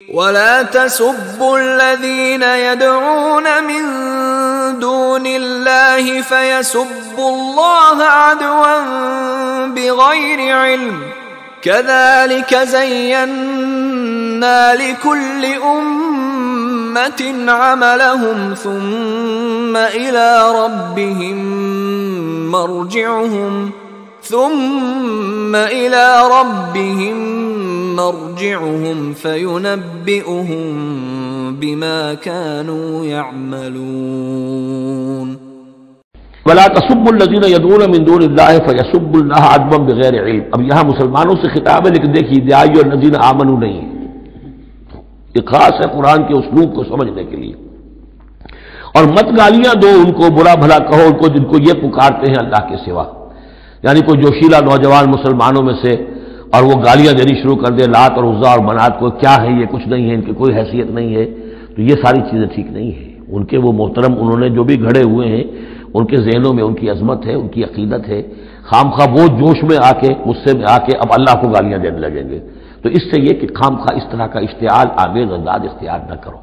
ولا تسبوا الذين يدعون من دون الله فيسبوا الله عدوا بغير علم كذلك زينا لكل أمة عملهم ثم إلى ربهم مرجعهم فينبئهم بما كانوا يعملون ولا تسبوا الذين يدعون من دون الله فيسبوا الله عدوا بغیر علم. اب یہاں مسلمانوں سے خطاب ہے، لیکن دیکھیے داعی اور الذین آمنوا نہیں ہے، یہ خاص ہے قرآن کے اسلوب کو سمجھنے کے لیے. اور مت گالیاں دو ان کو، برا بھلا کہو ان کو جن کو یہ پکارتے ہیں اللہ کے سوا. یعنی کوئی جوشیلا نوجوان مسلمانوں میں سے اور وہ گالیاں دینی شروع کر دے لات اور عزا اور منات کو، کیا ہے یہ، کچھ نہیں ہے، ان کی کوئی حیثیت نہیں ہے، تو یہ ساری چیزیں ٹھیک نہیں ہیں. ان کے وہ محترم انہوں نے جو بھی گھڑے ہوئے ہیں، ان کے ذہنوں میں ان کی عظمت ہے، ان کی عقیدت ہے. خام خواہ وہ جوش میں آ کے، غصے میں آ کے اب اللہ کو گالیاں دینے لگیں گے. تو اس سے یہ کہ خام خواہ اس طرح کا اشتعال آمیز انداز اختیار نہ کرو.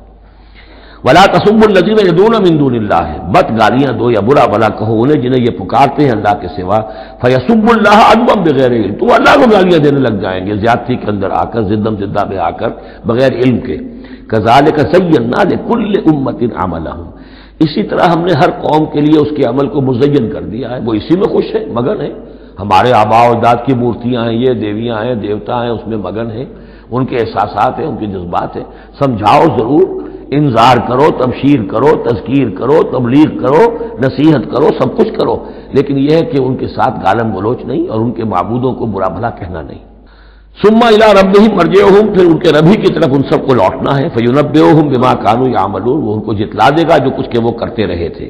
ولا تسبوا الذین یدعون من دون اللہ، مت گالیاں دو یا برا بھلا کہو انہیں جنہیں یہ پکارتے ہیں اللہ کے سوا. فیسبوا اللہ عدوا بغیر علم، تو اللہ کو گالیاں دینے لگ جائیں گے زیادتی کے اندر آ کر، زدم زدہ میں آ کر، بغیر علم کے. کذالک زینا لکل امۃ عملہم، اسی طرح ہم نے ہر قوم کے لیے اس کے عمل کو مزین کر دیا ہے. وہ اسی میں خوش ہے، مگن ہے. ہمارے آباء و اجداد کی مورتیاں ہیں، یہ دیویاں ہیں، دیوتا ہیں، اس میں مگن ہیں. ان کے احساسات ہیں، ان کے جذبات ہیں. سمجھاؤ ضرور، انذار کرو، تبشیر کرو، تذکیر کرو، تبلیغ کرو، نصیحت کرو، سب کچھ کرو، لیکن یہ ہے کہ ان کے ساتھ گالم گلوچ نہیں اور ان کے معبودوں کو برا بھلا کہنا نہیں. ثم الی ربہم مرجعہم، پھر ان کے رب ہی کی طرف ان سب کو لوٹنا ہے. فینبئہم بما کانوا یعملون، وہ ان کو جتلا دے گا جو کچھ کہ وہ کرتے رہے تھے.